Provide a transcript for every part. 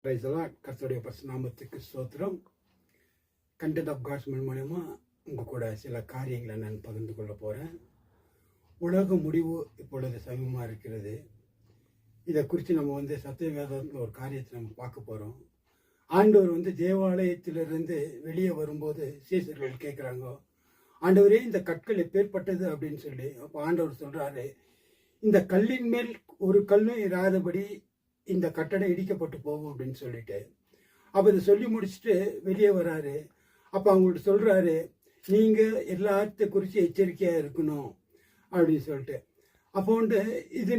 Praise the Lord. கர்த்தருடைய பரிசுநாமத்துக்கு ஸ்தோத்திரம். Content of God's மூலமா உங்கள் கூட சில காரியங்களை நான் பகிர்ந்து கொள்ள போகிறேன். உலக முடிவு இப்பொழுது சமீபமாக இருக்கிறது. இதை குறித்து நம்ம சத்தியவேதத்தில் ஒரு காரியத்தை நம்ம பார்க்க போகிறோம். ஆண்டவர் தேவாலயத்திலிருந்து வெளியே வரும்போது சீசர்கள் கேட்குறாங்க, ஆண்டவரே இந்த கற்கள் எப்பேற்பட்டது அப்படின்னு சொல்லி. அப்போ ஆண்டவர் சொல்கிறாரு, இந்த கல்லின் மேல் ஒரு கல்லும் இராதபடி இந்த கட்டடம் இடிக்கப்பட்டு போகும் அப்படின்னு சொல்லிட்டு. அப்போ இதை சொல்லி முடிச்சுட்டு வெளியே வராரு. அப்போ அவங்கள்ட்ட சொல்கிறாரு, நீங்கள் எல்லாத்த குறித்து எச்சரிக்கையாக இருக்கணும் அப்படின்னு சொல்லிட்டு. அப்போ இது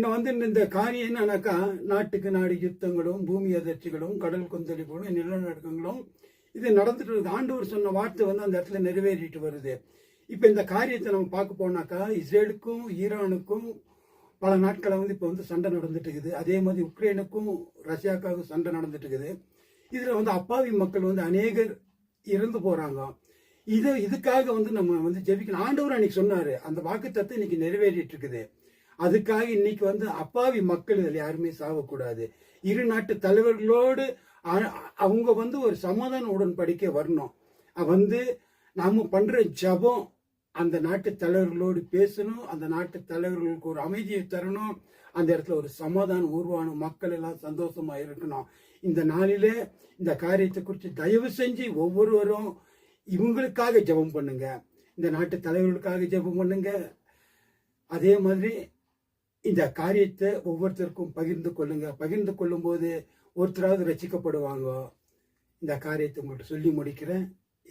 இந்த காரியம் என்னன்னாக்கா, நாட்டுக்கு நாடு யுத்தங்களும் பூமி அதிர்ச்சிகளும் கடல் கொந்தளிப்புகளும் நிலநடுக்கங்களும் இது நடந்துட்டு இருக்கு. ஆண்டவர் சொன்ன வார்த்தை அந்த இடத்துல நிறைவேறிட்டு வருது. இப்போ இந்த காரியத்தை நம்ம பார்க்க போனாக்கா, இஸ்ரேலுக்கும் ஈரானுக்கும் பல நாட்களை இப்போ சண்டை நடந்துட்டு இருக்குது. அதே மாதிரி உக்ரைனுக்கும் ரஷ்யாவுக்காகவும் சண்டை நடந்துட்டு இருக்குது. இதில் அப்பாவி மக்கள் அநேகர் இறந்து போகிறாங்க. இதுக்காக நம்ம ஜெபிக்கணும். ஆண்டவர் அன்னைக்கு சொன்னார், அந்த வாக்குத்தத்தம் இன்னைக்கு நிறைவேறிட்டு இருக்குது. அதுக்காக இன்னைக்கு அப்பாவி மக்கள் இதில் யாருமே சாகக்கூடாது. இரு நாட்டு தலைவர்களோடு அவங்க ஒரு சமாதான உடன்படிக்கை வரணும். நாம பண்ற ஜபம் அந்த நாட்டு தலைவர்களோடு பேசணும். அந்த நாட்டு தலைவர்களுக்கு ஒரு அமைதியை தரணும். அந்த இடத்துல ஒரு சமாதானம் உருவானும். மக்கள் எல்லாம் சந்தோஷமா இருக்கணும். இந்த நாளிலே இந்த காரியத்தை குறித்து தயவு செஞ்சு ஒவ்வொருவரும் இவங்களுக்காக ஜெபம் பண்ணுங்க. இந்த நாட்டு தலைவர்களுக்காக ஜெபம் பண்ணுங்க. அதே மாதிரி இந்த காரியத்தை ஒவ்வொருத்தருக்கும் பகிர்ந்து கொள்ளுங்க. பகிர்ந்து கொள்ளும் போது ஒருத்தராவது ரசிக்கப்படுவாங்க. இந்த காரியத்தை உங்கள்கிட்ட சொல்லி முடிக்கிறேன்.